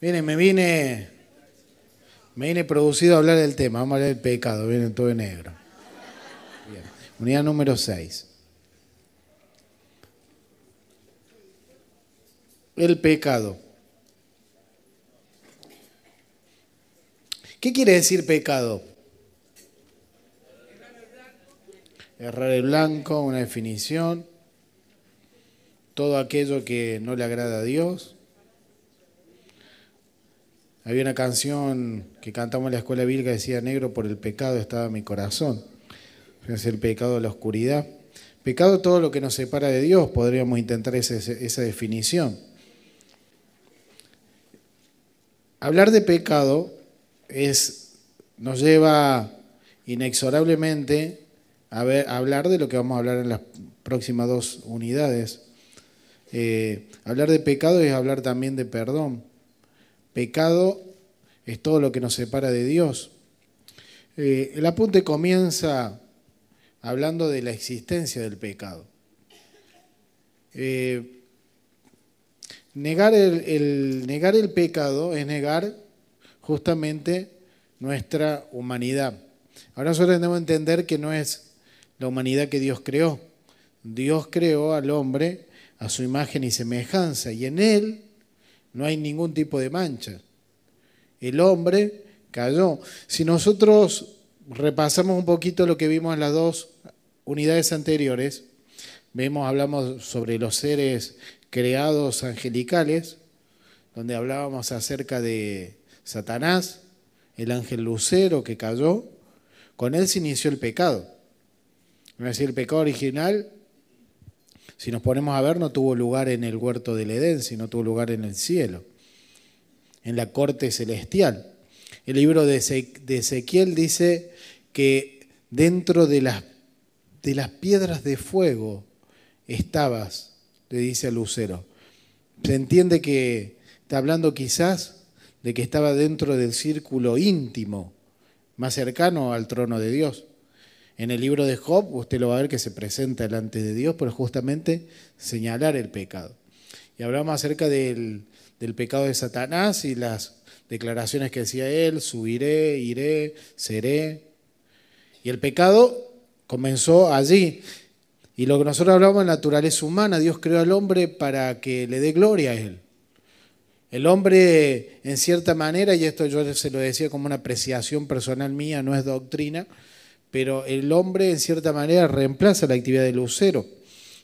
Miren, me vine producido a hablar del tema. Vamos a hablar del pecado. Viene todo de negro. Bien. Unidad número 6. El pecado. ¿Qué quiere decir pecado? Errar el blanco, una definición. Todo aquello que no le agrada a Dios. Había una canción que cantamos en la escuela bíblica que decía: negro por el pecado estaba mi corazón. Es el pecado de la oscuridad. Pecado, todo lo que nos separa de Dios, podríamos intentar esa definición. Hablar de pecado nos lleva inexorablemente a hablar de lo que vamos a hablar en las próximas 2 unidades. Hablar de pecado es hablar también de perdón. Pecado es todo lo que nos separa de Dios. El apunte comienza hablando de la existencia del pecado. Negar el pecado es negar justamente nuestra humanidad. Ahora nosotros tenemos que entender que no es la humanidad que Dios creó. Dios creó al hombre a su imagen y semejanza, y en él no hay ningún tipo de mancha. El hombre cayó. Si nosotros repasamos un poquito lo que vimos en las 2 unidades anteriores, hablamos sobre los seres creados angelicales, donde hablábamos acerca de Satanás, el ángel lucero que cayó. Con él se inició el pecado. Es decir, el pecado original, si nos ponemos a ver, no tuvo lugar en el huerto del Edén, sino tuvo lugar en el cielo, en la corte celestial. El libro de Ezequiel dice que dentro de las piedras de fuego estabas, le dice al lucero. Se entiende que está hablando quizás de que estaba dentro del círculo íntimo, más cercano al trono de Dios. En el libro de Job usted lo va a ver que se presenta delante de Dios por justamente señalar el pecado. Y hablamos acerca del pecado de Satanás y las declaraciones que decía él: subiré, iré, seré. Y el pecado comenzó allí. Y lo que nosotros hablamos de naturaleza humana, Dios creó al hombre para que le dé gloria a él. El hombre, en cierta manera, y esto yo se lo decía como una apreciación personal mía, no es doctrina, pero el hombre en cierta manera reemplaza la actividad del lucero,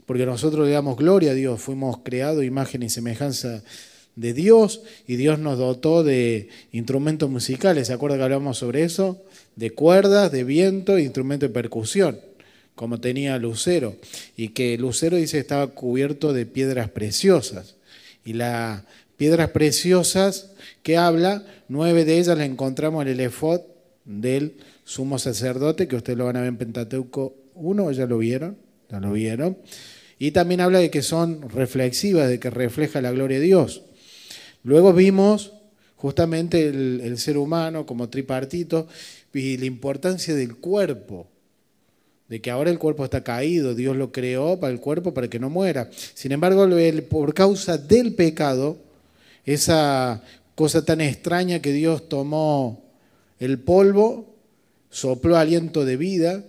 porque nosotros le damos gloria a Dios, fuimos creados imagen y semejanza de Dios, y Dios nos dotó de instrumentos musicales. ¿Se acuerdan que hablamos sobre eso? De cuerdas, de viento e instrumentos de percusión, como tenía Lucero, y que Lucero, dice, estaba cubierto de piedras preciosas, y las piedras preciosas que habla, 9 de ellas las encontramos en el efod del sumo sacerdote, que ustedes lo van a ver en Pentateuco 1, ¿ya lo vieron? ¿Ya lo vieron? Y también habla de que son reflexivas, de que refleja la gloria de Dios. Luego vimos justamente el ser humano como tripartito y la importancia del cuerpo, de que ahora el cuerpo está caído, Dios lo creó para el cuerpo para que no muera. Sin embargo, por causa del pecado, esa cosa tan extraña que Dios tomó el polvo, sopló aliento de vida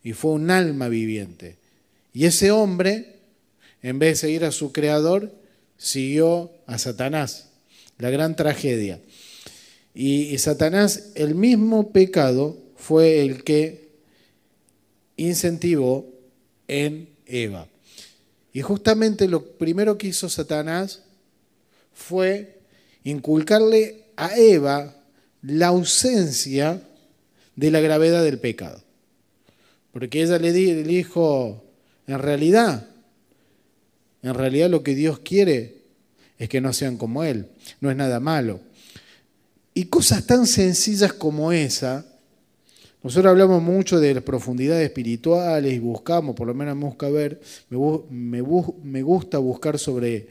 y fue un alma viviente. Y ese hombre, en vez de seguir a su creador, siguió a Satanás. La gran tragedia. Y Satanás, el mismo pecado, fue el que incentivó en Eva. Y justamente lo primero que hizo Satanás fue inculcarle a Eva la ausencia de la gravedad del pecado. Porque ella le dijo, en realidad lo que Dios quiere es que no sean como Él, no es nada malo. Y cosas tan sencillas como esa, nosotros hablamos mucho de las profundidades espirituales y buscamos, por lo menos me gusta buscar sobre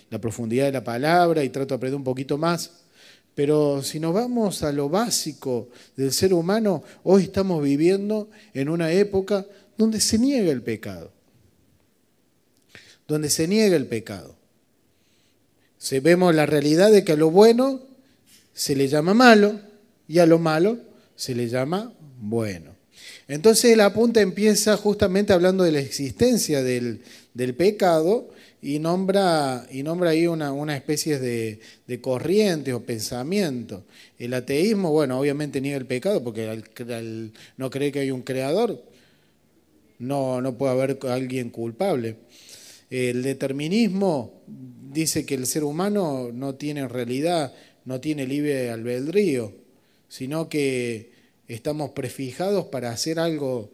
la profundidad de la palabra y trato de aprender un poquito más. Pero si nos vamos a lo básico del ser humano, hoy estamos viviendo en una época donde se niega el pecado. Donde se niega el pecado. Vemos la realidad de que a lo bueno se le llama malo y a lo malo se le llama bueno. Entonces el apunte empieza justamente hablando de la existencia del pecado y nombra ahí una especie de corriente o pensamiento. El ateísmo, bueno, obviamente niega el pecado porque al no cree que hay un creador, no puede haber alguien culpable. El determinismo dice que el ser humano no tiene en realidad, no tiene libre albedrío, sino que estamos prefijados para hacer algo,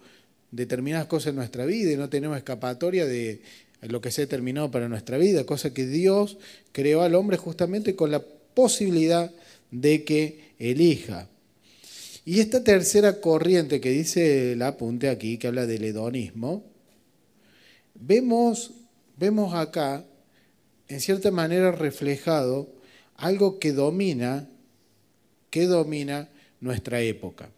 determinadas cosas en nuestra vida y no tenemos escapatoria de lo que se ha determinado para nuestra vida, cosa que Dios creó al hombre justamente con la posibilidad de que elija. Y esta tercera corriente que dice el apunte aquí, que habla del hedonismo, vemos acá, en cierta manera reflejado, algo que domina nuestra época,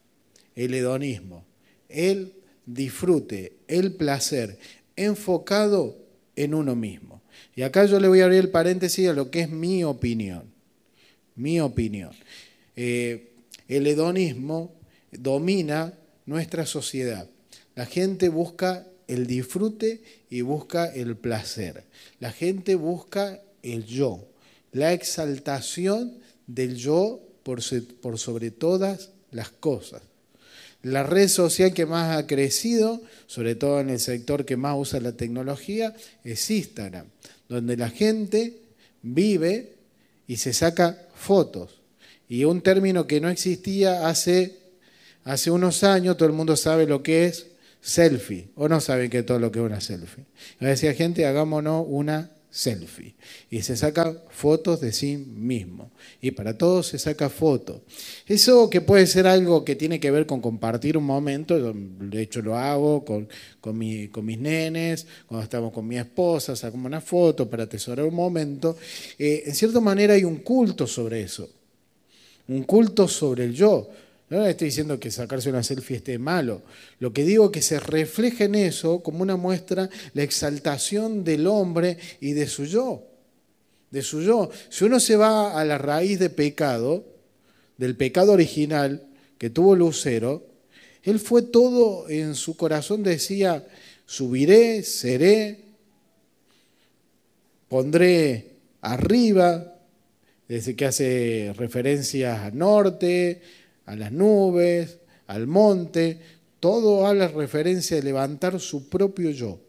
el hedonismo, el disfrute, el placer, enfocado en uno mismo. Y acá yo le voy a abrir el paréntesis a lo que es mi opinión. Mi opinión. El hedonismo domina nuestra sociedad. La gente busca el disfrute y busca el placer. La gente busca el yo, la exaltación del yo por sobre todas las cosas. La red social que más ha crecido, sobre todo en el sector que más usa la tecnología, es Instagram, donde la gente vive y se saca fotos. Y un término que no existía hace unos años, todo el mundo sabe lo que es selfie, o no saben que todo lo que es una selfie. A decía gente, hagámonos una selfie. Y se saca fotos de sí mismo. Y para todos se saca fotos. Eso que puede ser algo que tiene que ver con compartir un momento, de hecho lo hago con mis nenes, cuando estamos con mi esposa, sacamos una foto para atesorar un momento. En cierta manera hay un culto sobre eso. Un culto sobre el yo. No estoy diciendo que sacarse una selfie esté malo. Lo que digo es que se refleja en eso como una muestra la exaltación del hombre y de su yo. De su yo. Si uno se va a la raíz de pecado, del pecado original que tuvo Lucero, él fue todo en su corazón, decía, subiré, seré, pondré arriba, desde que hace referencias al norte, a las nubes, al monte, todo habla referencia de levantar su propio yo.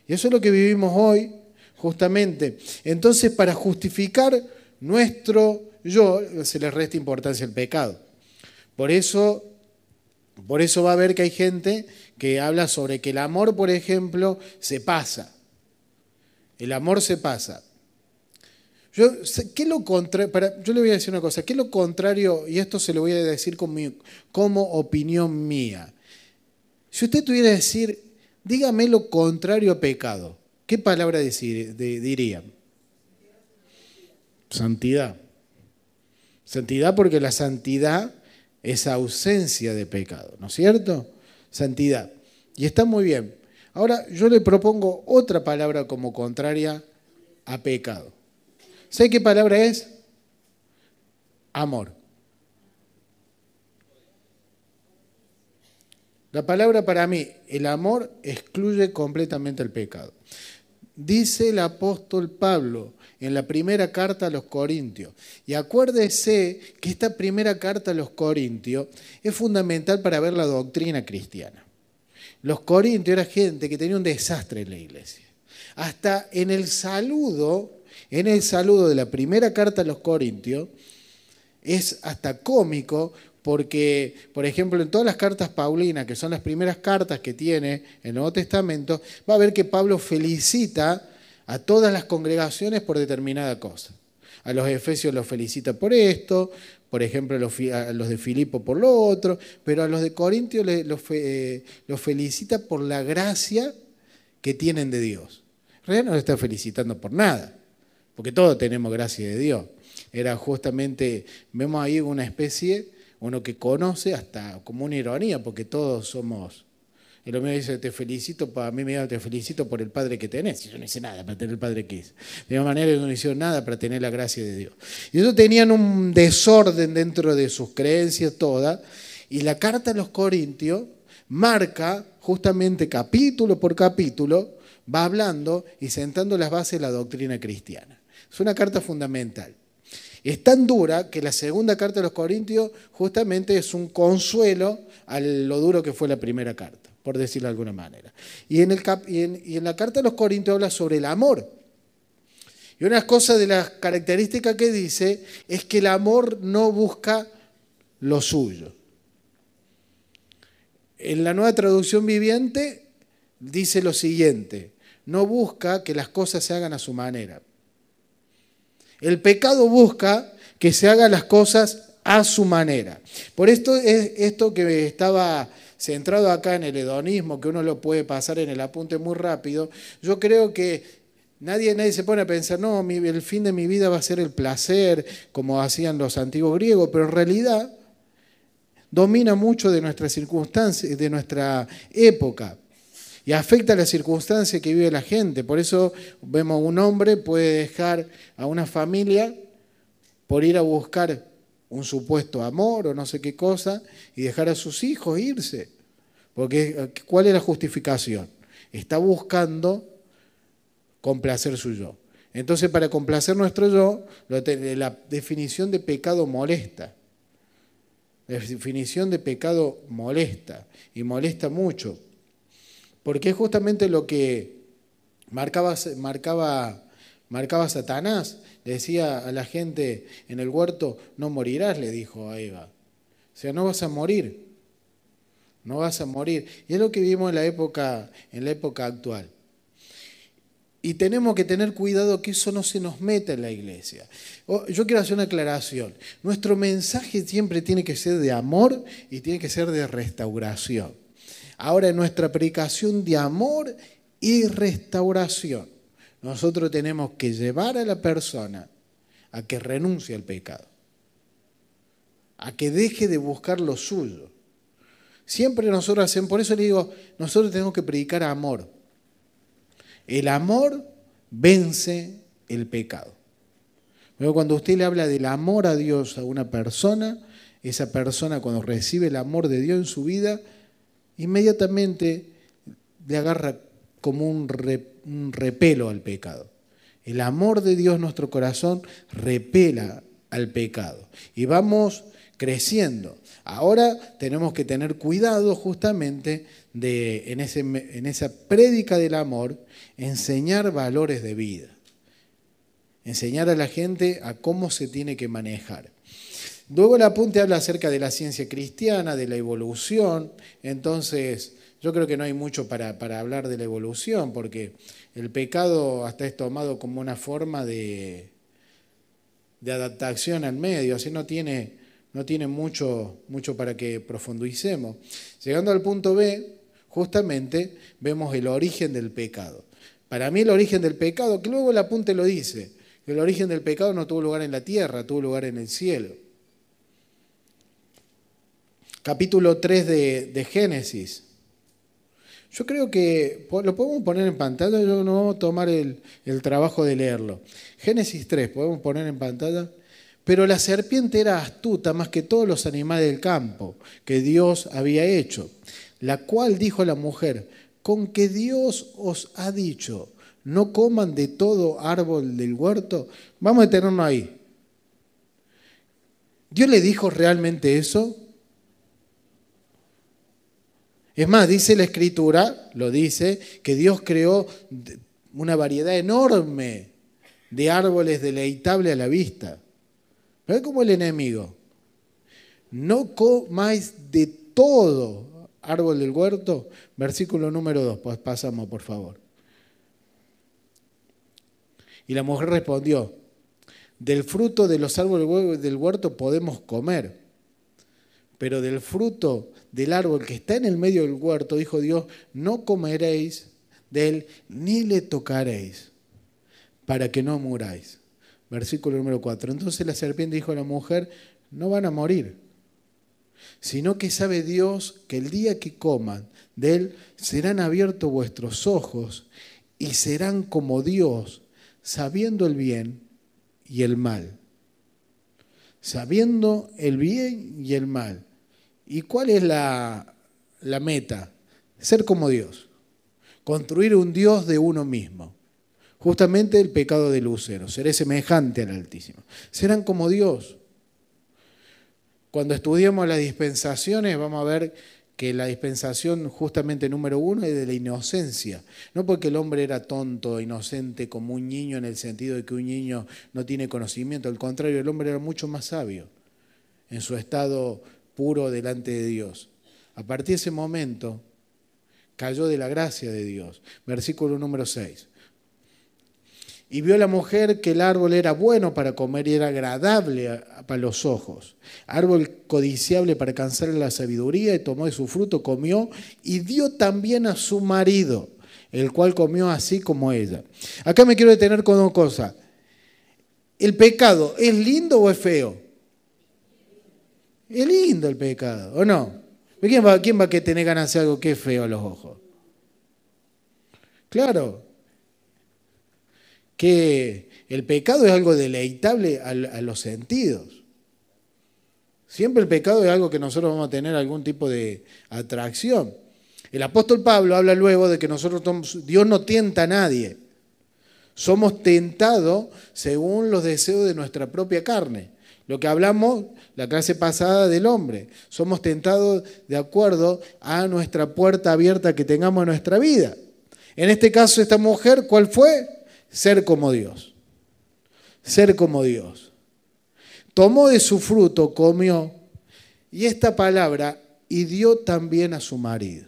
Y eso es lo que vivimos hoy, justamente. Entonces, para justificar nuestro yo, se le resta importancia al pecado. Por eso va a ver que hay gente que habla sobre que el amor, por ejemplo, se pasa. El amor se pasa. Yo le voy a decir una cosa, ¿qué es lo contrario? Y esto se lo voy a decir como opinión mía. Si usted tuviera que decir, dígame lo contrario a pecado, ¿qué palabra diría? Santidad. Santidad, porque la santidad es ausencia de pecado, ¿no es cierto? Santidad. Y está muy bien. Ahora yo le propongo otra palabra como contraria a pecado. ¿Sabe qué palabra es? Amor. La palabra para mí, el amor excluye completamente el pecado. Dice el apóstol Pablo en la primera carta a los Corintios. Y acuérdese que esta primera carta a los Corintios es fundamental para ver la doctrina cristiana. Los corintios era gente que tenía un desastre en la iglesia. Hasta en el saludo de la primera carta a los Corintios, es hasta cómico porque, por ejemplo, en todas las cartas paulinas, que son las primeras cartas que tiene el Nuevo Testamento, va a ver que Pablo felicita a todas las congregaciones por determinada cosa. A los efesios los felicita por esto, por ejemplo, a los de Filipo por lo otro, pero a los de Corintios los felicita por la gracia que tienen de Dios. En realidad no los está felicitando por nada, porque todos tenemos gracia de Dios. Era justamente, vemos ahí una especie, uno que conoce hasta como una ironía, porque todos somos, Y lo mío dice, te felicito, a mí me dice, te felicito por el padre que tenés. Y yo no hice nada para tener el padre que hice. De la manera que no hicieron nada para tener la gracia de Dios. Y ellos tenían un desorden dentro de sus creencias todas. Y la carta a los Corintios marca justamente capítulo por capítulo, va hablando y sentando las bases de la doctrina cristiana. Es una carta fundamental. Es tan dura que la segunda carta de los Corintios justamente es un consuelo a lo duro que fue la primera carta, por decirlo de alguna manera. Y en la carta de los Corintios habla sobre el amor. Y una cosa de las características que dice es que el amor no busca lo suyo. En la Nueva Traducción Viviente dice lo siguiente: no busca que las cosas se hagan a su manera. El pecado busca que se hagan las cosas a su manera. Por esto es esto que estaba centrado acá en el hedonismo, que uno lo puede pasar en el apunte muy rápido. Yo creo que nadie se pone a pensar, no, el fin de mi vida va a ser el placer, como hacían los antiguos griegos, pero en realidad domina mucho de nuestras circunstancias, de nuestra época. Y afecta las circunstancias que vive la gente. Por eso vemos un hombre puede dejar a una familia por ir a buscar un supuesto amor o no sé qué cosa y dejar a sus hijos irse. Porque ¿cuál es la justificación? Está buscando complacer su yo. Entonces, para complacer nuestro yo, la definición de pecado molesta. La definición de pecado molesta y molesta mucho. Porque es justamente lo que marcaba Satanás. Le decía a la gente en el huerto, no morirás, le dijo a Eva. O sea, no vas a morir. No vas a morir. Y es lo que vivimos en la época actual. Y tenemos que tener cuidado que eso no se nos meta en la iglesia. Yo quiero hacer una aclaración. Nuestro mensaje siempre tiene que ser de amor y tiene que ser de restauración. Ahora, en nuestra predicación de amor y restauración, nosotros tenemos que llevar a la persona a que renuncie al pecado, a que deje de buscar lo suyo. Siempre nosotros hacemos, por eso le digo, nosotros tenemos que predicar amor. El amor vence el pecado. Luego, cuando usted le habla del amor a Dios a una persona, esa persona cuando recibe el amor de Dios en su vida, inmediatamente le agarra como un repelo al pecado. El amor de Dios en nuestro corazón repela al pecado. Y vamos creciendo. Ahora tenemos que tener cuidado justamente de, en esa prédica del amor, enseñar valores de vida. Enseñar a la gente a cómo se tiene que manejar. Luego el apunte habla acerca de la ciencia cristiana, de la evolución. Entonces, yo creo que no hay mucho para hablar de la evolución, porque el pecado hasta es tomado como una forma de adaptación al medio, así no tiene mucho para que profundicemos. Llegando al punto B, justamente vemos el origen del pecado. Para mí el origen del pecado, que luego el apunte lo dice, que el origen del pecado no tuvo lugar en la tierra, tuvo lugar en el cielo. Capítulo 3 de Génesis. Yo creo que lo podemos poner en pantalla, yo no voy a tomar el trabajo de leerlo. Génesis 3, podemos poner en pantalla. Pero la serpiente era astuta más que todos los animales del campo que Dios había hecho, la cual dijo a la mujer, con que Dios os ha dicho, no coman de todo árbol del huerto. Vamos a detenernos ahí. ¿Dios le dijo realmente eso? Es más, dice la Escritura, lo dice, que Dios creó una variedad enorme de árboles deleitables a la vista. ¿Ves cómo el enemigo? No comáis de todo árbol del huerto. Versículo número 2, pues pasamos por favor. Y la mujer respondió, del fruto de los árboles del huerto podemos comer, pero del fruto del árbol que está en el medio del huerto, dijo Dios, no comeréis de él ni le tocaréis, para que no muráis. Versículo número 4. Entonces la serpiente dijo a la mujer, no van a morir, sino que sabe Dios que el día que coman de él serán abiertos vuestros ojos y serán como Dios, sabiendo el bien y el mal. Sabiendo el bien y el mal. ¿Y cuál es la meta? Ser como Dios. Construir un Dios de uno mismo. Justamente el pecado de Lucero. Seré semejante al Altísimo. Serán como Dios. Cuando estudiamos las dispensaciones vamos a ver que la dispensación justamente número 1 es de la inocencia. No porque el hombre era tonto, inocente, como un niño en el sentido de que un niño no tiene conocimiento. Al contrario, el hombre era mucho más sabio en su estado puro delante de Dios. A partir de ese momento cayó de la gracia de Dios. Versículo número 6. Y vio la mujer que el árbol era bueno para comer y era agradable para los ojos, árbol codiciable para alcanzar la sabiduría, y tomó de su fruto, comió y dio también a su marido, el cual comió así como ella. Acá me quiero detener con una cosa. ¿El pecado es lindo o es feo? Es lindo el pecado, ¿o no? ¿Quién va a tener ganas de hacer algo que es feo a los ojos? Claro. Que el pecado es algo deleitable a los sentidos. Siempre el pecado es algo que nosotros vamos a tener algún tipo de atracción. El apóstol Pablo habla luego de que Dios no tienta a nadie. Somos tentados según los deseos de nuestra propia carne. Lo que hablamos la clase pasada del hombre. Somos tentados de acuerdo a nuestra puerta abierta que tengamos en nuestra vida. En este caso, esta mujer, ¿cuál fue? Ser como Dios. Ser como Dios. Tomó de su fruto, comió, y esta palabra, y dio también a su marido.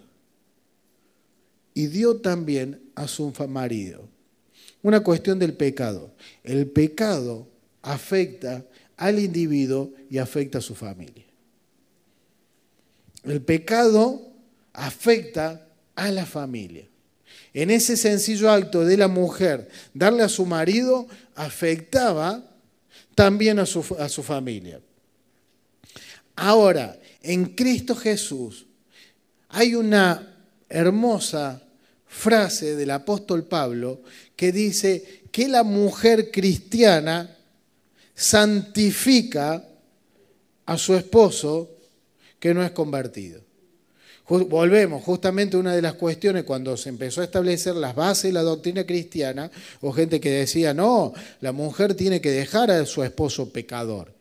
Y dio también a su marido. Una cuestión del pecado. El pecado afecta al individuo y afecta a su familia. El pecado afecta a la familia. En ese sencillo acto de la mujer darle a su marido, afectaba también a su familia. Ahora, en Cristo Jesús hay una hermosa frase del apóstol Pablo que dice que la mujer cristiana santifica a su esposo que no es convertido. Volvemos, justamente una de las cuestiones cuando se empezó a establecer las bases de la doctrina cristiana, o gente que decía, no, la mujer tiene que dejar a su esposo pecador.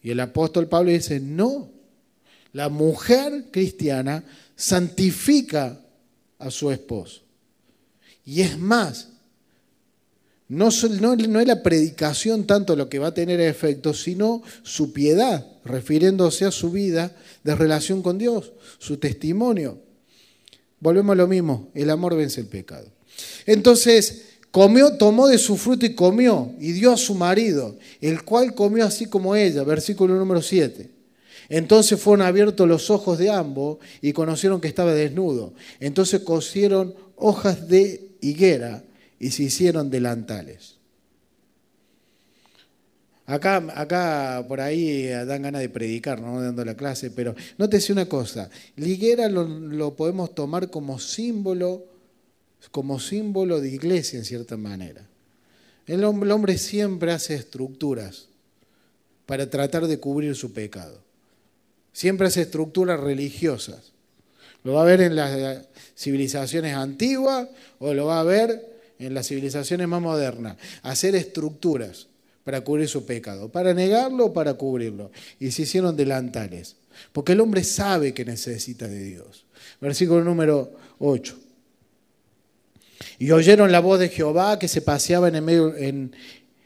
Y el apóstol Pablo dice, no, la mujer cristiana santifica a su esposo. Y es más, no es la predicación tanto lo que va a tener efecto, sino su piedad, refiriéndose a su vida de relación con Dios, su testimonio. Volvemos a lo mismo, el amor vence el pecado. Entonces, tomó de su fruto y comió, y dio a su marido, el cual comió así como ella, versículo número 7. Entonces fueron abiertos los ojos de ambos y conocieron que estaba desnudo. Entonces cosieron hojas de higuera y se hicieron delantales. Acá por ahí dan ganas de predicar, no dando la clase, pero nótese una cosa, la higuera lo podemos tomar como símbolo de iglesia en cierta manera. El hombre siempre hace estructuras para tratar de cubrir su pecado. Siempre hace estructuras religiosas. Lo va a ver en las civilizaciones antiguas o lo va a ver en las civilizaciones más modernas. Hacer estructuras para cubrir su pecado, para negarlo o para cubrirlo. Y se hicieron delantales, porque el hombre sabe que necesita de Dios. Versículo número 8. Y oyeron la voz de Jehová que se paseaba en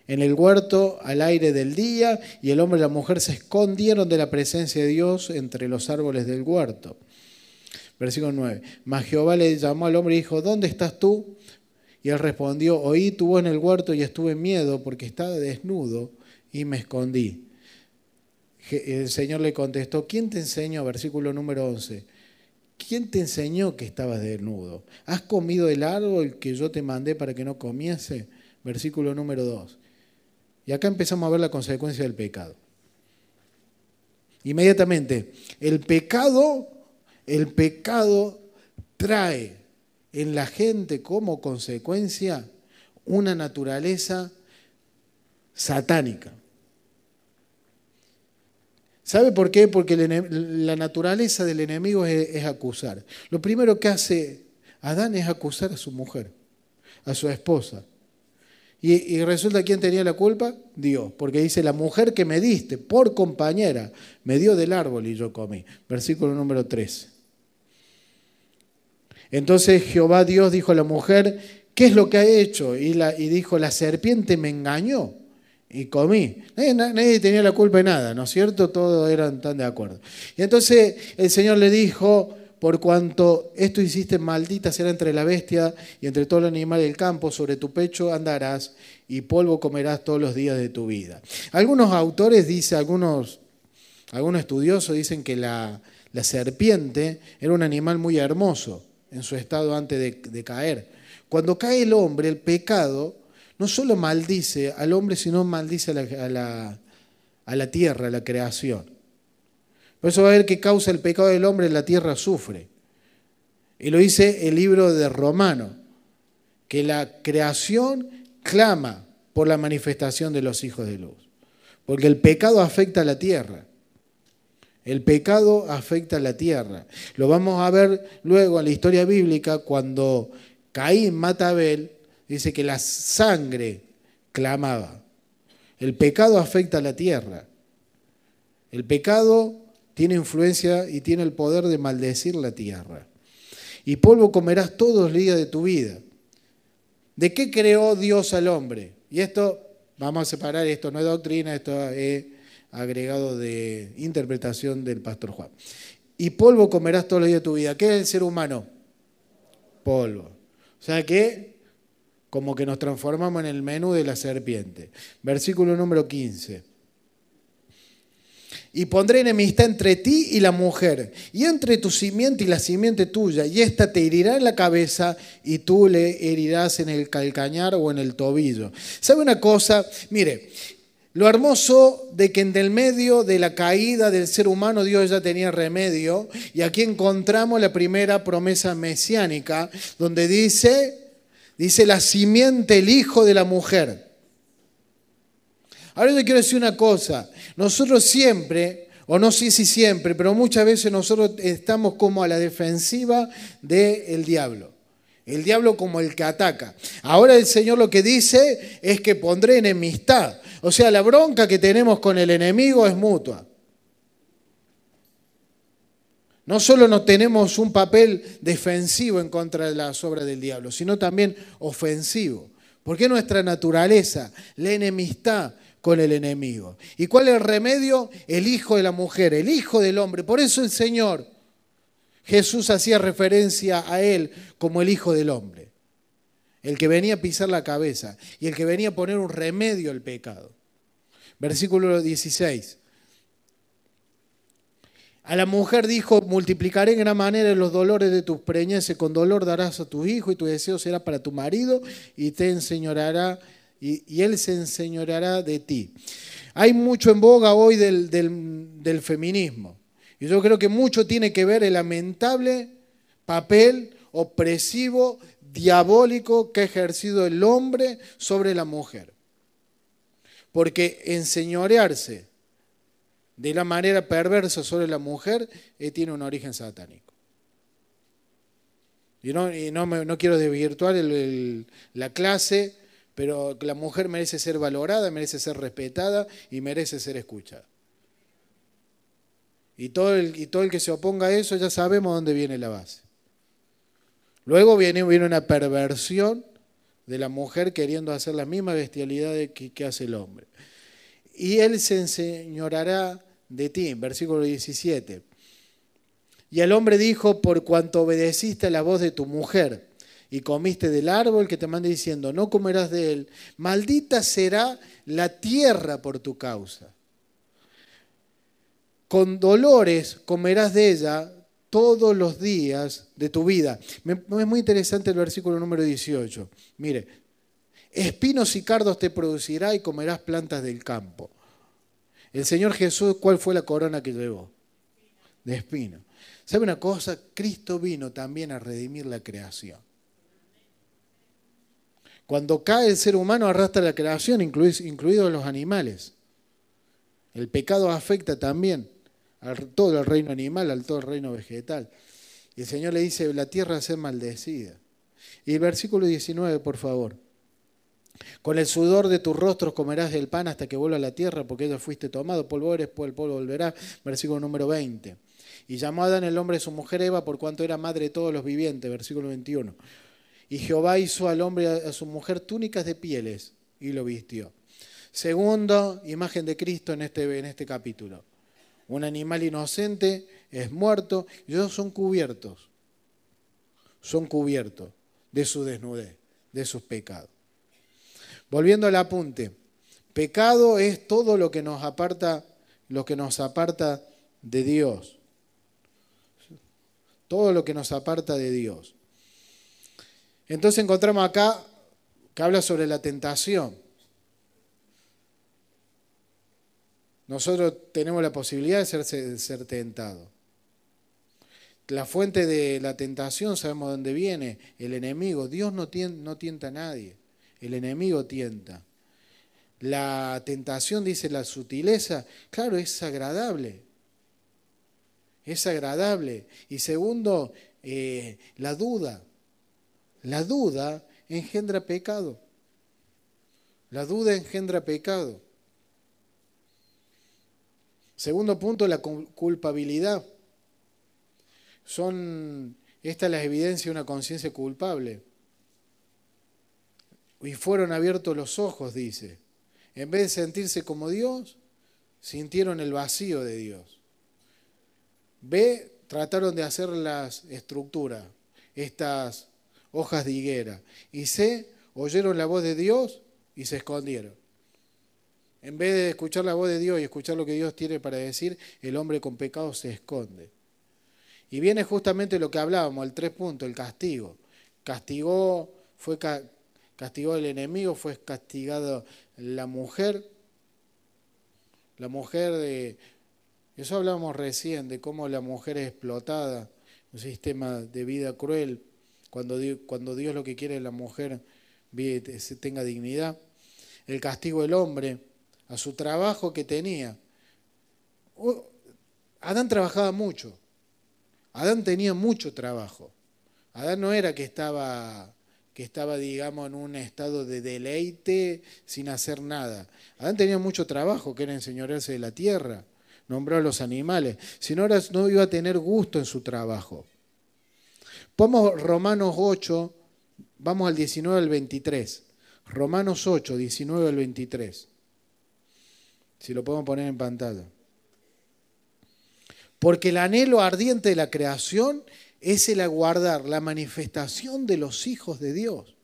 el huerto al aire del día, y el hombre y la mujer se escondieron de la presencia de Dios entre los árboles del huerto. Versículo 9. Mas Jehová le llamó al hombre y dijo, ¿dónde estás tú? Y él respondió, oí tu voz en el huerto y estuve en miedo porque estaba desnudo y me escondí. El Señor le contestó, ¿quién te enseñó? Versículo número 11. ¿Quién te enseñó que estabas desnudo? ¿Has comido el árbol que yo te mandé para que no comiese? Versículo número 2. Y acá empezamos a ver la consecuencia del pecado. Inmediatamente, el pecado trae en la gente como consecuencia una naturaleza satánica. ¿Sabe por qué? Porque la naturaleza del enemigo es acusar. Lo primero que hace Adán es acusar a su mujer, a su esposa. Y resulta, ¿quién tenía la culpa? Dios, porque dice, la mujer que me diste por compañera me dio del árbol y yo comí. Versículo número 13. Entonces Jehová Dios dijo a la mujer, ¿qué es lo que ha hecho? Y dijo, la serpiente me engañó y comí. Nadie tenía la culpa de nada, ¿no es cierto? Todos eran tan de acuerdo. Y entonces el Señor le dijo, por cuanto esto hiciste, maldita será entre la bestia y entre todo el animal del campo, sobre tu pecho andarás y polvo comerás todos los días de tu vida. Algunos autores dicen, algunos estudiosos dicen que la serpiente era un animal muy hermoso en su estado antes de caer. Cuando cae el hombre, el pecado no solo maldice al hombre, sino maldice a la tierra, a la creación. Por eso va a ver que causa el pecado del hombre, la tierra sufre. Y lo dice el libro de Romanos, que la creación clama por la manifestación de los hijos de luz. Porque el pecado afecta a la tierra. El pecado afecta a la tierra. Lo vamos a ver luego en la historia bíblica, cuando Caín mata a Abel, dice que la sangre clamaba. El pecado afecta a la tierra. El pecado tiene influencia y tiene el poder de maldecir la tierra. Y polvo comerás todos los días de tu vida. ¿De qué creó Dios al hombre? Y esto, vamos a separar, esto no es doctrina, esto es agregado de interpretación del pastor Juan. Y polvo comerás todos los días de tu vida. ¿Qué es el ser humano? Polvo. O sea que, como que nos transformamos en el menú de la serpiente. Versículo número 15. Y pondré enemistad entre ti y la mujer, y entre tu simiente y la simiente tuya, y ésta te herirá en la cabeza, y tú le herirás en el calcañar o en el tobillo. ¿Sabe una cosa? Mire, lo hermoso de que en el medio de la caída del ser humano Dios ya tenía remedio, y aquí encontramos la primera promesa mesiánica, donde dice la simiente, el hijo de la mujer. Ahora yo quiero decir una cosa, nosotros siempre, o no sé si siempre, pero muchas veces nosotros estamos como a la defensiva del diablo. El diablo como el que ataca. Ahora el Señor lo que dice es que pondré enemistad. O sea, la bronca que tenemos con el enemigo es mutua. No solo no tenemos un papel defensivo en contra de las obras del diablo, sino también ofensivo. Porque nuestra naturaleza, la enemistad con el enemigo. ¿Y cuál es el remedio? El hijo de la mujer, el hijo del hombre. Por eso el Señor, Jesús, hacía referencia a él como el hijo del hombre. El que venía a pisar la cabeza y el que venía a poner un remedio al pecado. Versículo 16. A la mujer dijo, multiplicaré en gran manera los dolores de tus preñeces, con dolor darás a tu hijo y tu deseo será para tu marido y te enseñoreará y él se enseñoreará de ti. Hay mucho en boga hoy del feminismo. Y yo creo que mucho tiene que ver el lamentable papel opresivo, diabólico que ha ejercido el hombre sobre la mujer. Porque enseñorearse de la manera perversa sobre la mujer tiene un origen satánico. Y no quiero desvirtuar la clase, pero la mujer merece ser valorada, merece ser respetada y merece ser escuchada. Y todo el que se oponga a eso ya sabemos dónde viene la base. Luego viene una perversión de la mujer queriendo hacer la misma bestialidad que hace el hombre. Y él se enseñoreará de ti, versículo 17. Y el hombre dijo, por cuanto obedeciste a la voz de tu mujer y comiste del árbol que te mandé diciendo, no comerás de él, maldita será la tierra por tu causa. Con dolores comerás de ella todos los días de tu vida. Es muy interesante el versículo número 18. Mire, espinos y cardos te producirá y comerás plantas del campo. El Señor Jesús, ¿cuál fue la corona que llevó? De espino. ¿Sabe una cosa? Cristo vino también a redimir la creación. Cuando cae el ser humano arrastra la creación, incluidos los animales. El pecado afecta también a todo el reino animal, a todo el reino vegetal. Y el Señor le dice, la tierra va a ser maldecida. Y el versículo 19, por favor. Con el sudor de tus rostros comerás del pan hasta que vuelva a la tierra, porque ella fuiste tomado, polvo eres, pues el polvo volverá. Versículo número 20. Y llamó a Adán el hombre de su mujer Eva, por cuanto era madre de todos los vivientes. Versículo 21. Y Jehová hizo al hombre y a su mujer túnicas de pieles y lo vistió. Segundo, imagen de Cristo en este capítulo. Un animal inocente es muerto y ellos son cubiertos de su desnudez, de sus pecados. Volviendo al apunte, pecado es todo lo que nos aparta de Dios. Todo lo que nos aparta de Dios. Entonces encontramos acá que habla sobre la tentación. Nosotros tenemos la posibilidad de ser tentados. La fuente de la tentación sabemos dónde viene, el enemigo. Dios no tienta a nadie, el enemigo tienta. La tentación, dice la sutileza, claro, es agradable. Es agradable. Y segundo, la duda. La duda engendra pecado. La duda engendra pecado. Segundo punto, la culpabilidad. Esta es la evidencia de una conciencia culpable. Y fueron abiertos los ojos, dice. En vez de sentirse como Dios, sintieron el vacío de Dios. B, trataron de hacer las estructuras, estas hojas de higuera. Y C, oyeron la voz de Dios y se escondieron. En vez de escuchar la voz de Dios y escuchar lo que Dios tiene para decir, el hombre con pecado se esconde. Y viene justamente lo que hablábamos, el 3 puntos, el castigo. Castigó el enemigo, fue castigado la mujer. La mujer eso hablábamos recién, de cómo la mujer es explotada, un sistema de vida cruel, cuando Dios lo que quiere es que la mujer tenga dignidad. El castigo del hombre a su trabajo que tenía. Adán trabajaba mucho. Adán tenía mucho trabajo. Adán no era que estaba, digamos, en un estado de deleite sin hacer nada. Adán tenía mucho trabajo, que era enseñorearse de la tierra, nombró a los animales. Si no, no iba a tener gusto en su trabajo. Vamos Romanos 8, vamos al 19 al 23. Romanos 8, 19 al 23. Si lo podemos poner en pantalla. Porque el anhelo ardiente de la creación es el aguardar la manifestación de los hijos de Dios.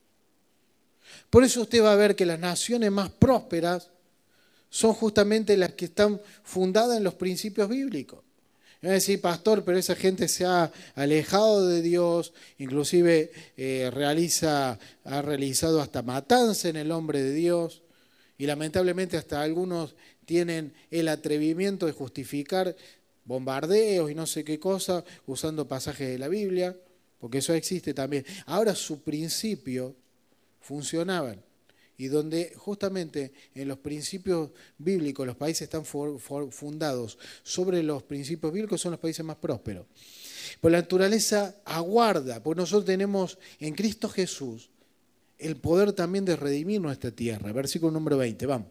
Por eso usted va a ver que las naciones más prósperas son justamente las que están fundadas en los principios bíblicos. Me va a decir, pastor, pero esa gente se ha alejado de Dios, inclusive ha realizado hasta matanza en el nombre de Dios, y lamentablemente hasta algunos tienen el atrevimiento de justificar bombardeos y no sé qué cosa usando pasajes de la Biblia, porque eso existe también. Ahora su principio funcionaban, y donde justamente en los principios bíblicos los países están fundados sobre los principios bíblicos son los países más prósperos. Pues la naturaleza aguarda, porque nosotros tenemos en Cristo Jesús el poder también de redimir nuestra tierra. Versículo número 20, vamos.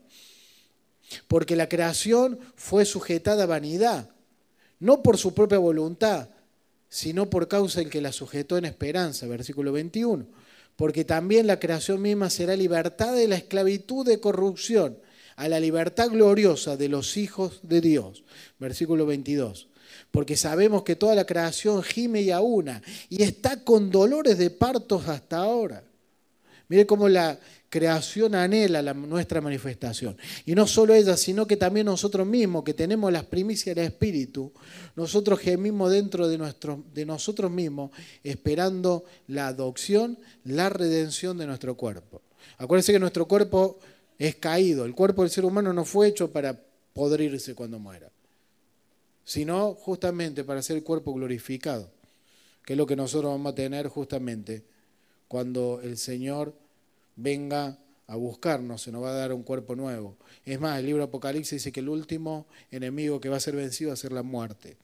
Porque la creación fue sujetada a vanidad, no por su propia voluntad, sino por causa en que la sujetó en esperanza. Versículo 21. Porque también la creación misma será libertada de la esclavitud de corrupción a la libertad gloriosa de los hijos de Dios. Versículo 22. Porque sabemos que toda la creación gime y aúna y está con dolores de partos hasta ahora. Mire cómo la creación anhela nuestra manifestación. Y no solo ella, sino que también nosotros mismos, que tenemos las primicias del Espíritu, nosotros gemimos dentro de nosotros mismos, esperando la adopción, la redención de nuestro cuerpo. Acuérdense que nuestro cuerpo es caído. El cuerpo del ser humano no fue hecho para podrirse cuando muera, sino justamente para ser el cuerpo glorificado, que es lo que nosotros vamos a tener justamente cuando el Señor venga a buscarnos, se nos va a dar un cuerpo nuevo. Es más, el libro de Apocalipsis dice que el último enemigo que va a ser vencido va a ser la muerte,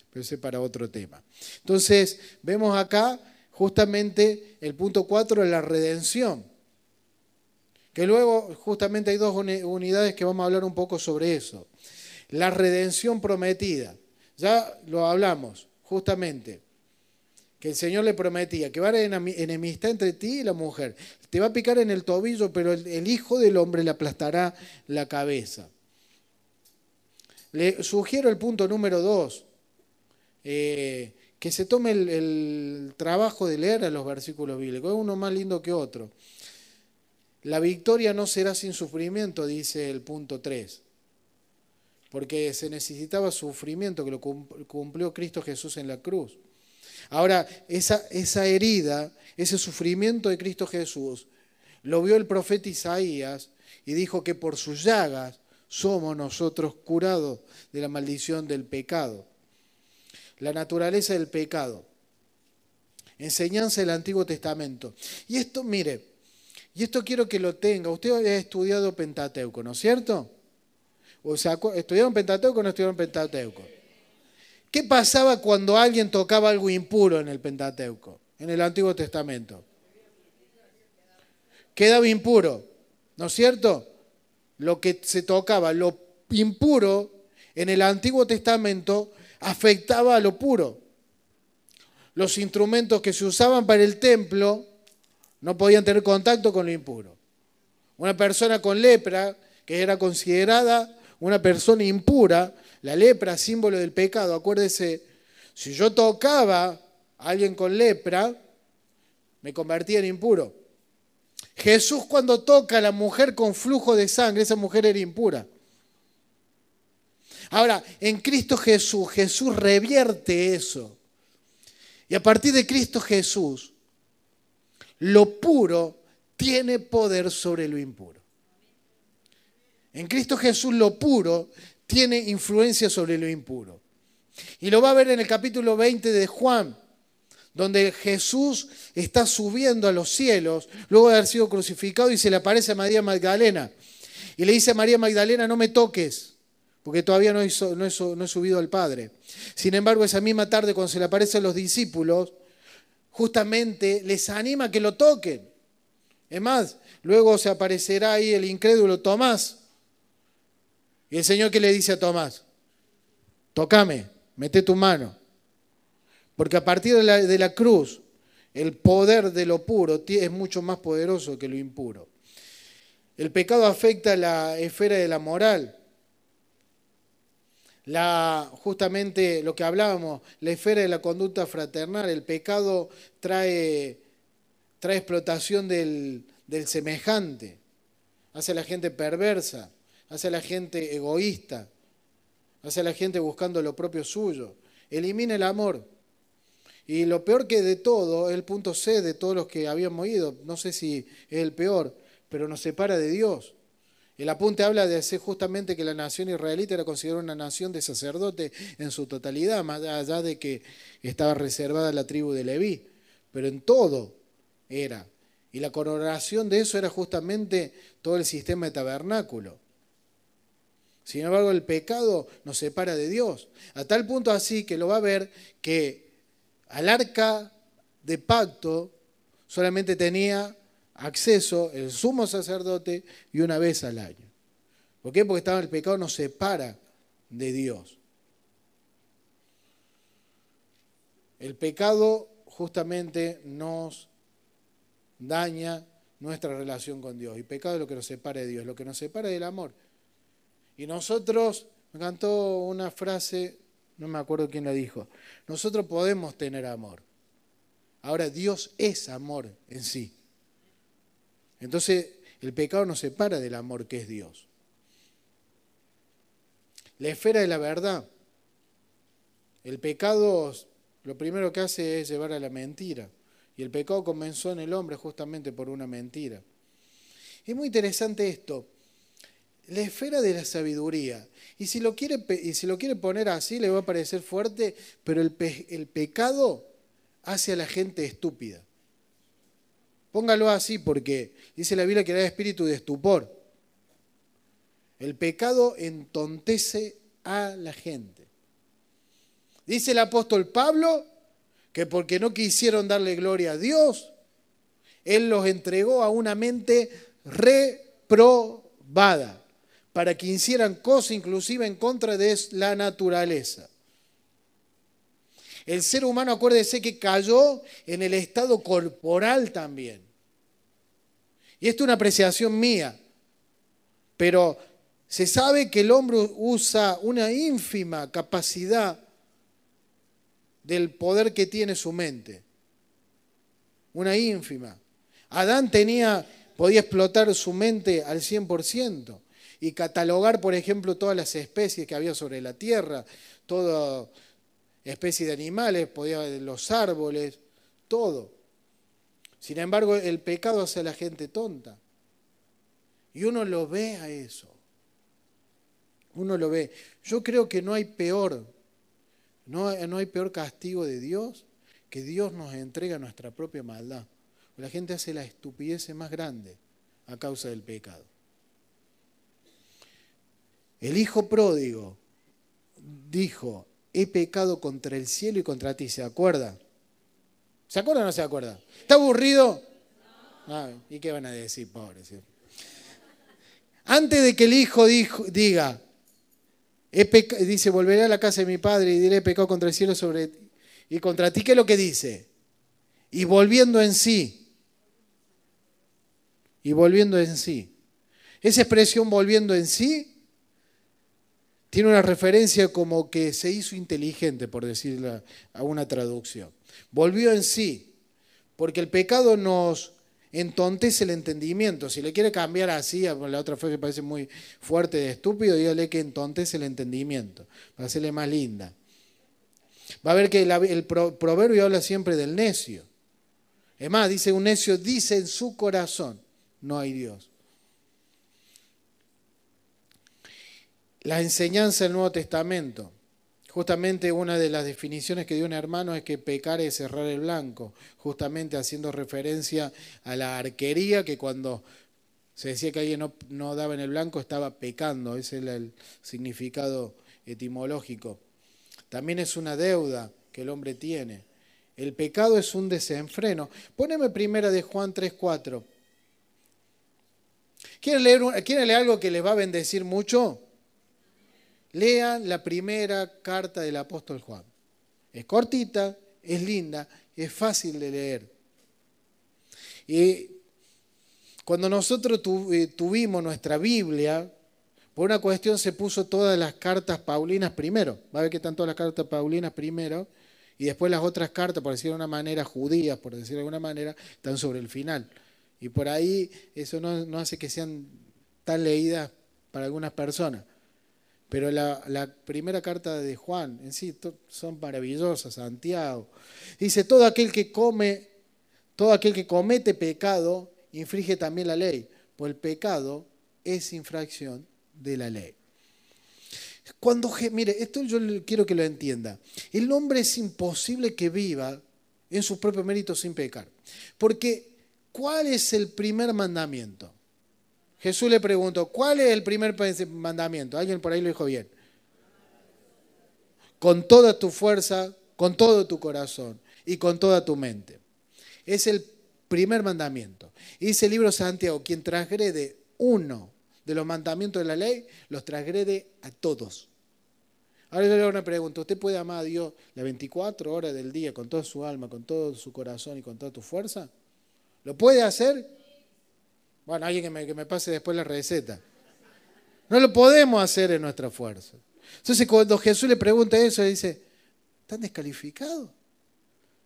pero ese es para otro tema. Entonces, vemos acá justamente el punto 4 de la redención, que luego justamente hay dos unidades que vamos a hablar un poco sobre eso. La redención prometida, ya lo hablamos justamente, que el Señor le prometía que va a haber enemistad entre ti y la mujer, te va a picar en el tobillo, pero el Hijo del Hombre le aplastará la cabeza. Le sugiero el punto número 2, que se tome el trabajo de leer a los versículos bíblicos, es uno más lindo que otro. La victoria no será sin sufrimiento, dice el punto 3, porque se necesitaba sufrimiento que lo cumplió Cristo Jesús en la cruz. Ahora, esa herida, ese sufrimiento de Cristo Jesús, lo vio el profeta Isaías y dijo que por sus llagas somos nosotros curados de la maldición del pecado. La naturaleza del pecado. Enseñanza del Antiguo Testamento. Y esto, mire, y esto quiero que lo tenga. Usted ha estudiado Pentateuco, ¿no es cierto? O sea, ¿estudiaron Pentateuco o no estudiaron Pentateuco? ¿Qué pasaba cuando alguien tocaba algo impuro en el Pentateuco, en el Antiguo Testamento? Quedaba impuro, ¿no es cierto? Lo que se tocaba, lo impuro en el Antiguo Testamento afectaba a lo puro. Los instrumentos que se usaban para el templo no podían tener contacto con lo impuro. Una persona con lepra, que era considerada una persona impura, la lepra, símbolo del pecado. Acuérdese, si yo tocaba a alguien con lepra, me convertía en impuro. Jesús, cuando toca a la mujer con flujo de sangre, esa mujer era impura. Ahora, en Cristo Jesús, Jesús revierte eso. Y a partir de Cristo Jesús, lo puro tiene poder sobre lo impuro. En Cristo Jesús lo puro tiene influencia sobre lo impuro. Y lo va a ver en el capítulo 20 de Juan, donde Jesús está subiendo a los cielos, luego de haber sido crucificado, y se le aparece a María Magdalena. Y le dice a María Magdalena, no me toques, porque todavía no he subido al Padre. Sin embargo, esa misma tarde, cuando se le aparece a los discípulos, justamente les anima a que lo toquen. Es más, luego se aparecerá ahí el incrédulo Tomás. Y el Señor, ¿qué le dice a Tomás? Tócame, mete tu mano. Porque a partir de la cruz, el poder de lo puro es mucho más poderoso que lo impuro. El pecado afecta la esfera de la moral. Justamente lo que hablábamos, la esfera de la conducta fraternal. El pecado trae explotación del semejante, hace a la gente perversa, hace a la gente egoísta, hace a la gente buscando lo propio suyo. Elimina el amor. Y lo peor que de todo, es el punto C de todos los que habíamos ido, no sé si es el peor, pero nos separa de Dios. El apunte habla de hacer justamente que la nación israelita era considerada una nación de sacerdotes en su totalidad, más allá de que estaba reservada a la tribu de Leví, pero en todo era. Y la coronación de eso era justamente todo el sistema de tabernáculo. Sin embargo, el pecado nos separa de Dios, a tal punto así que lo va a ver que al arca de pacto solamente tenía acceso el sumo sacerdote y una vez al año. ¿Por qué? Porque el pecado nos separa de Dios. El pecado justamente nos daña nuestra relación con Dios. Y pecado es lo que nos separa de Dios, lo que nos separa del amor. Y nosotros, me encantó una frase, no me acuerdo quién la dijo, nosotros podemos tener amor. Ahora, Dios es amor en sí. Entonces, el pecado nos separa del amor que es Dios. La esfera de la verdad. El pecado, lo primero que hace es llevar a la mentira. Y el pecado comenzó en el hombre justamente por una mentira. Es muy interesante esto. la esfera de la sabiduría. Y si lo quiere poner así, le va a parecer fuerte, pero el pecado hace a la gente estúpida. Póngalo así porque dice la Biblia que da espíritu de estupor. El pecado entontece a la gente. Dice el apóstol Pablo que porque no quisieron darle gloria a Dios, Él los entregó a una mente reprobada para que hicieran cosas inclusive en contra de la naturaleza. El ser humano, acuérdese que cayó en el estado corporal también. Y esto es una apreciación mía, pero se sabe que el hombre usa una ínfima capacidad del poder que tiene su mente. Una ínfima. Adán podía explotar su mente al 100% y catalogar, por ejemplo, todas las especies que había sobre la tierra, toda especie de animales, los árboles, todo. Sin embargo, el pecado hace a la gente tonta. Y uno lo ve a eso. Uno lo ve. Yo creo que no hay peor castigo de Dios que Dios nos entrega nuestra propia maldad. La gente hace la estupidez más grande a causa del pecado. El hijo pródigo dijo: he pecado contra el cielo y contra ti. ¿Se acuerda? ¿Se acuerda o no se acuerda? ¿Está aburrido? ¿Y qué van a decir, pobres? Antes de que el hijo diga, dice, volveré a la casa de mi padre y diré: he pecado contra el cielo y contra ti, ¿qué es lo que dice? Y volviendo en sí. Y volviendo en sí. Esa expresión volviendo en sí tiene una referencia como que se hizo inteligente, por decirlo a una traducción. Volvió en sí, porque el pecado nos entontece el entendimiento. Si le quiere cambiar así, la otra frase que parece muy fuerte de estúpido, dígale que entontece el entendimiento, para hacerle más linda. Va a ver que el proverbio habla siempre del necio. Es más, dice un necio, dice en su corazón: no hay Dios. La enseñanza del Nuevo Testamento. Justamente una de las definiciones que dio un hermano es que pecar es cerrar el blanco, justamente haciendo referencia a la arquería, que cuando se decía que alguien no daba en el blanco estaba pecando. Ese es el significado etimológico. También es una deuda que el hombre tiene. El pecado es un desenfreno. Poneme primera de Juan 3:4. ¿Quieren leer algo que les va a bendecir mucho? Lean la primera carta del apóstol Juan. Es cortita, es linda, es fácil de leer. Y cuando nosotros tuvimos nuestra Biblia, por una cuestión se puso todas las cartas paulinas primero. Va a ver que están todas las cartas paulinas primero, y después las otras cartas, por decirlo de una manera, judías, por decirlo de alguna manera, están sobre el final. Y por ahí eso no hace que sean tan leídas para algunas personas. Pero la primera carta de Juan en sí son maravillosas. Santiago dice: todo aquel que comete pecado infringe también la ley, pues el pecado es infracción de la ley. Mire, esto yo quiero que lo entienda. El hombre es imposible que viva en sus propios méritos sin pecar. Porque, ¿cuál es el primer mandamiento? Jesús le preguntó: ¿cuál es el primer mandamiento? Alguien por ahí lo dijo bien. Con toda tu fuerza, con todo tu corazón y con toda tu mente. Es el primer mandamiento. Y dice el libro de Santiago: quien transgrede uno de los mandamientos de la ley, los transgrede a todos. Ahora yo le hago una pregunta: ¿usted puede amar a Dios las 24 horas del día con toda su alma, con todo su corazón y con toda tu fuerza? ¿Lo puede hacer? Bueno, alguien que me pase después la receta. No lo podemos hacer en nuestra fuerza. Entonces, cuando Jesús le pregunta eso, le dice: ¿están descalificados?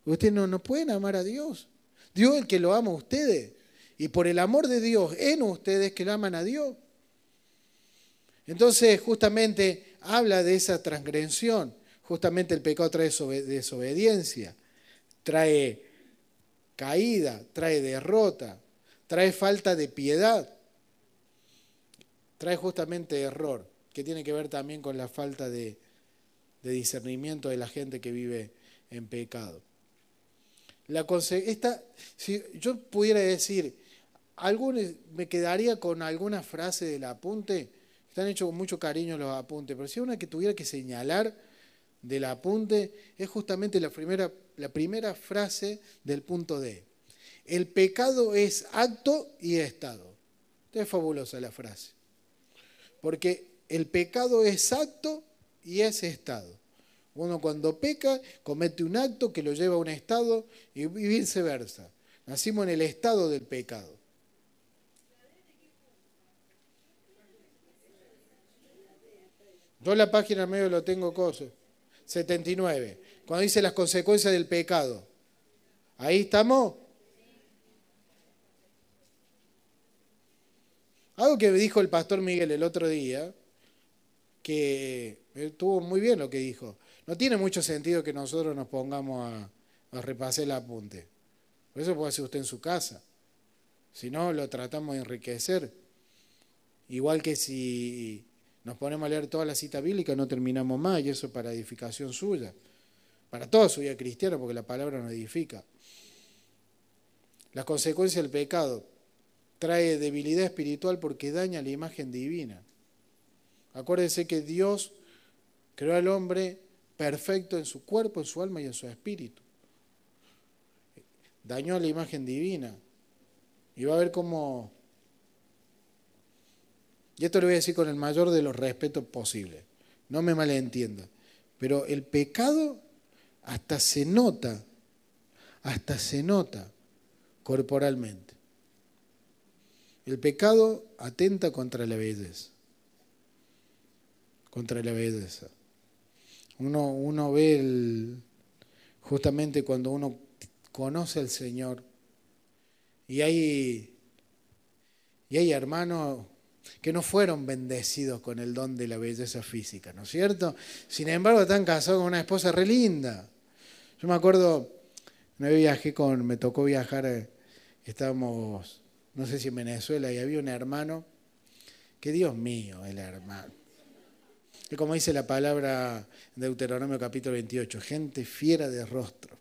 Ustedes no pueden amar a Dios. Dios es el que lo ama a ustedes. Y por el amor de Dios en ustedes que lo aman a Dios. Entonces, justamente habla de esa transgresión. Justamente el pecado trae desobediencia, trae caída, trae derrota, trae falta de piedad. trae justamente error, que tiene que ver también con la falta de discernimiento de la gente que vive en pecado. Si yo pudiera decir, me quedaría con alguna frase del apunte, están hechos con mucho cariño los apuntes, pero si hay una que tuviera que señalar del apunte, es justamente la primera frase del punto D. El pecado es acto y estado. Es fabulosa la frase. Porque el pecado es acto y es estado. Uno cuando peca comete un acto que lo lleva a un estado y viceversa. Nacimos en el estado del pecado. Yo la página en medio lo tengo coso. 79. Cuando dice las consecuencias del pecado. ¿Ahí estamos? Algo que dijo el pastor Miguel el otro día, que estuvo muy bien lo que dijo. No tiene mucho sentido que nosotros nos pongamos a repasar el apunte. Por eso puede hacer usted en su casa. Si no, lo tratamos de enriquecer. Igual que si nos ponemos a leer toda la cita bíblica, no terminamos más, y eso para edificación suya. Para toda su vida cristiana, porque la palabra nos edifica. Las consecuencias del pecado. Trae debilidad espiritual porque daña la imagen divina. Acuérdense que Dios creó al hombre perfecto en su cuerpo, en su alma y en su espíritu. Dañó la imagen divina. Y va a ver cómo... Y esto lo voy a decir con el mayor de los respetos posibles. No me malentienda. Pero el pecado hasta se nota corporalmente. El pecado atenta contra la belleza. Contra la belleza. Uno ve justamente cuando uno conoce al Señor y hay hermanos que no fueron bendecidos con el don de la belleza física, ¿no es cierto? Sin embargo, están casados con una esposa re linda. Yo me acuerdo, me tocó viajar, estábamos, no sé si en Venezuela, y había un hermano, que Dios mío, el hermano. Y como dice la palabra en Deuteronomio capítulo 28, gente fiera de rostro.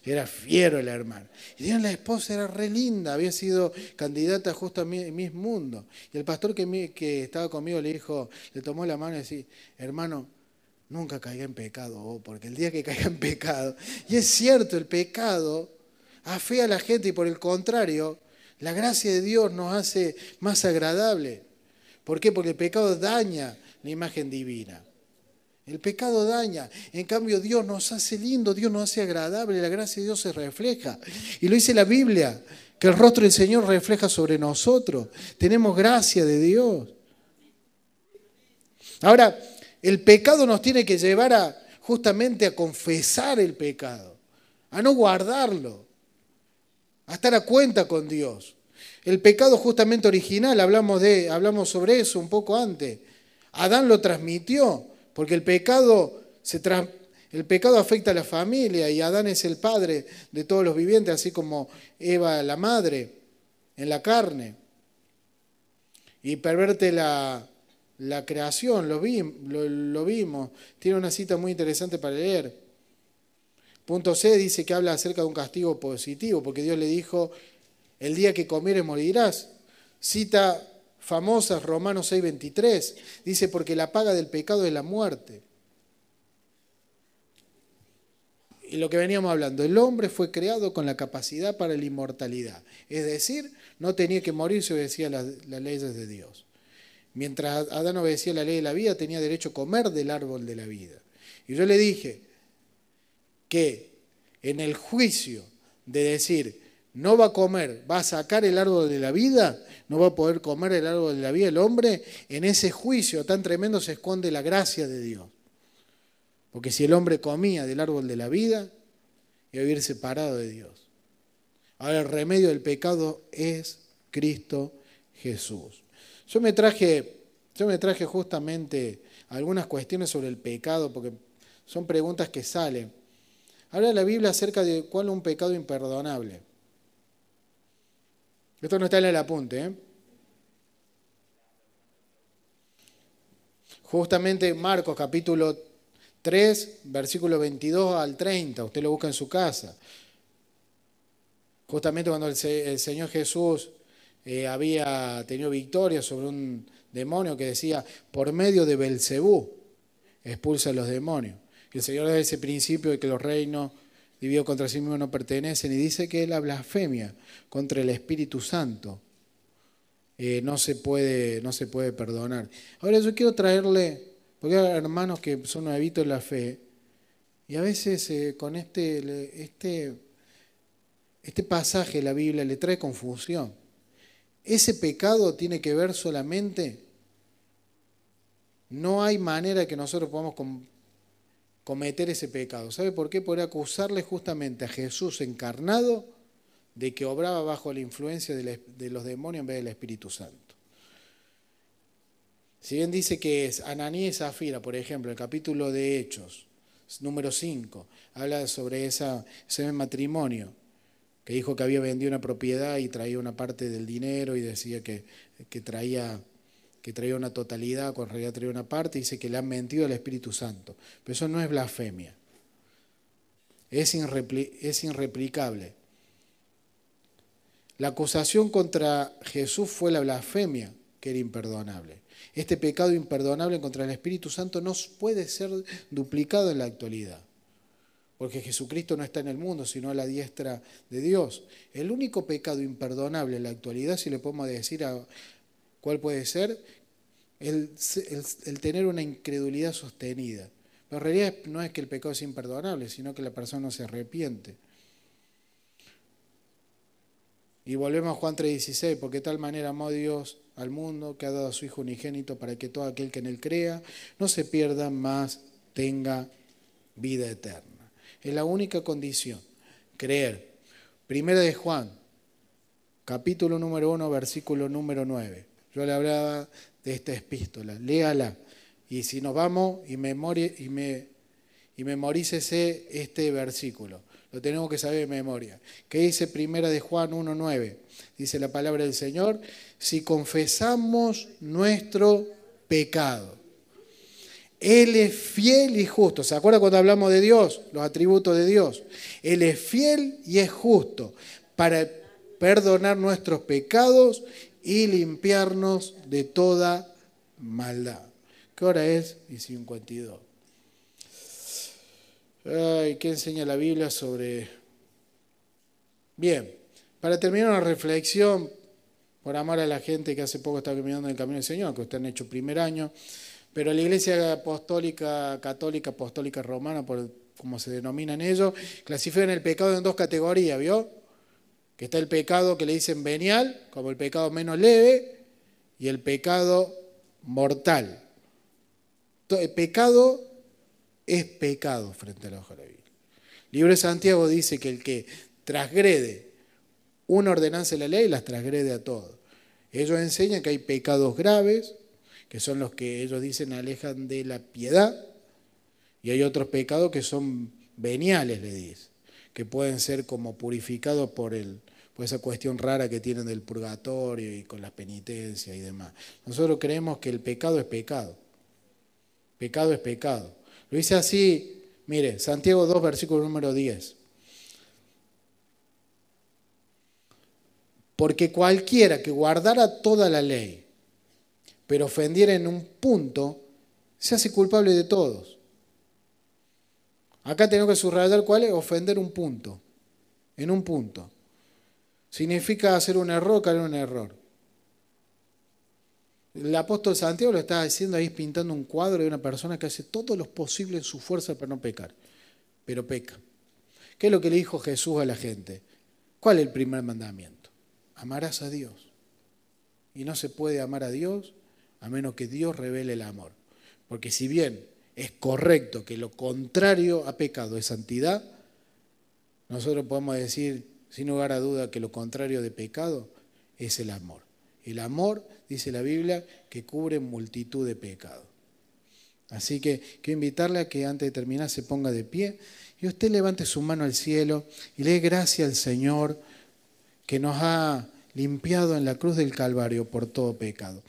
Era fiero el hermano. Y la esposa era re linda, había sido candidata justo a Miss Mundo. Y el pastor que estaba conmigo le tomó la mano y decía, hermano, nunca caiga en pecado, porque el día que caiga en pecado, y es cierto, el pecado afea a la gente y por el contrario, la gracia de Dios nos hace más agradable. ¿Por qué? Porque el pecado daña la imagen divina. El pecado daña. En cambio, Dios nos hace lindo, Dios nos hace agradable, la gracia de Dios se refleja. Y lo dice la Biblia, que el rostro del Señor refleja sobre nosotros. Tenemos gracia de Dios. Ahora, el pecado nos tiene que llevar justamente a confesar el pecado, a no guardarlo, a estar a cuenta con Dios. El pecado justamente original, hablamos sobre eso un poco antes. Adán lo transmitió, porque el pecado afecta a la familia y Adán es el padre de todos los vivientes, así como Eva la madre en la carne. Y pervierte la creación, lo vimos. Tiene una cita muy interesante para leer. Punto C dice que habla acerca de un castigo positivo, porque Dios le dijo, el día que comieres morirás. Cita famosa, Romanos 6:23, dice, porque la paga del pecado es la muerte. Y lo que veníamos hablando, el hombre fue creado con la capacidad para la inmortalidad. Es decir, no tenía que morir si obedecía las leyes de Dios. Mientras Adán obedecía la ley de la vida, tenía derecho a comer del árbol de la vida. Y yo le dije que en el juicio de decir, no va a comer, va a sacar el árbol de la vida, no va a poder comer el árbol de la vida el hombre, en ese juicio tan tremendo se esconde la gracia de Dios. Porque si el hombre comía del árbol de la vida, iba a vivir separado de Dios. Ahora el remedio del pecado es Cristo Jesús. Yo me traje justamente algunas cuestiones sobre el pecado, porque son preguntas que salen. Habla la Biblia acerca de cuál es un pecado imperdonable. Esto no está en el apunte, ¿eh? Justamente Marcos capítulo 3, versículo 22 al 30, usted lo busca en su casa. Justamente cuando el Señor Jesús había tenido victoria sobre un demonio que decía, por medio de Belcebú expulsa a los demonios. Y el Señor da ese principio de que los reinos divididos contra sí mismos no pertenecen, y dice que la blasfemia contra el Espíritu Santo no se puede perdonar. Ahora yo quiero traerle, porque hay hermanos que son nuevitos en la fe, y a veces con este pasaje de la Biblia le trae confusión. Ese pecado tiene que ver solamente, no hay manera que nosotros podamos cometer ese pecado. ¿Sabe por qué? Por acusarle justamente a Jesús encarnado de que obraba bajo la influencia de los demonios en vez del Espíritu Santo. Si bien dice que es Ananías y Zafira, por ejemplo, el capítulo de Hechos, número 5, habla sobre ese matrimonio, que dijo que había vendido una propiedad y traía una parte del dinero y decía que traía una totalidad, cuando en realidad traía una parte, y dice que le han mentido al Espíritu Santo. Pero eso no es blasfemia, es irreplicable. La acusación contra Jesús fue la blasfemia, que era imperdonable. Este pecado imperdonable contra el Espíritu Santo no puede ser duplicado en la actualidad, porque Jesucristo no está en el mundo, sino a la diestra de Dios. El único pecado imperdonable en la actualidad, si le podemos decir cuál puede ser, el tener una incredulidad sostenida. Pero en realidad no es que el pecado sea imperdonable, sino que la persona no se arrepiente. Y volvemos a Juan 3:16, porque de tal manera amó Dios al mundo que ha dado a su Hijo unigénito para que todo aquel que en él crea no se pierda, mas tenga vida eterna. Es la única condición, creer. Primera de Juan, capítulo número 1, versículo número 9. Yo le hablaba de esta epístola, léala. Y si nos vamos y memorícese este versículo. Lo tenemos que saber de memoria. ¿Qué dice Primera de Juan 1:9? Dice la palabra del Señor: si confesamos nuestro pecado, Él es fiel y justo. ¿Se acuerda cuando hablamos de Dios? Los atributos de Dios. Él es fiel y es justo para perdonar nuestros pecados y limpiarnos de toda maldad. ¿Qué hora es? Y 52. Ay, ¿qué enseña la Biblia sobre...? Bien, para terminar una reflexión, por amor a la gente que hace poco está caminando en el camino del Señor, que ustedes han hecho primer año, pero la Iglesia Apostólica, Católica, Apostólica Romana, como se denominan ellos, clasifican el pecado en dos categorías, ¿vio? Que está el pecado que le dicen venial, como el pecado menos leve, y el pecado mortal. El pecado es pecado frente a la hoja de la Biblia. El libro de Santiago dice que el que transgrede una ordenanza de la ley, las transgrede a todos. Ellos enseñan que hay pecados graves, que son los que ellos dicen alejan de la piedad, y hay otros pecados que son veniales, le dice, que pueden ser como purificados por esa cuestión rara que tienen del purgatorio y con las penitencias y demás. Nosotros creemos que el pecado es pecado. Pecado es pecado. Lo dice así, mire, Santiago 2, versículo número 10. Porque cualquiera que guardara toda la ley, pero ofendiera en un punto, se hace culpable de todos. Acá tenemos que subrayar cuál es: ofender un punto, en un punto. Significa hacer un error, caer en un error. El apóstol Santiago lo está haciendo ahí, pintando un cuadro de una persona que hace todo lo posible en su fuerza para no pecar, pero peca. ¿Qué es lo que le dijo Jesús a la gente? ¿Cuál es el primer mandamiento? Amarás a Dios. Y no se puede amar a Dios a menos que Dios revele el amor. Porque si bien es correcto que lo contrario a pecado es santidad, nosotros podemos decir sin lugar a duda que lo contrario de pecado es el amor. El amor, dice la Biblia, que cubre multitud de pecados. Así que quiero invitarle a que antes de terminar se ponga de pie y usted levante su mano al cielo y le dé gracias al Señor que nos ha limpiado en la cruz del Calvario por todo pecado.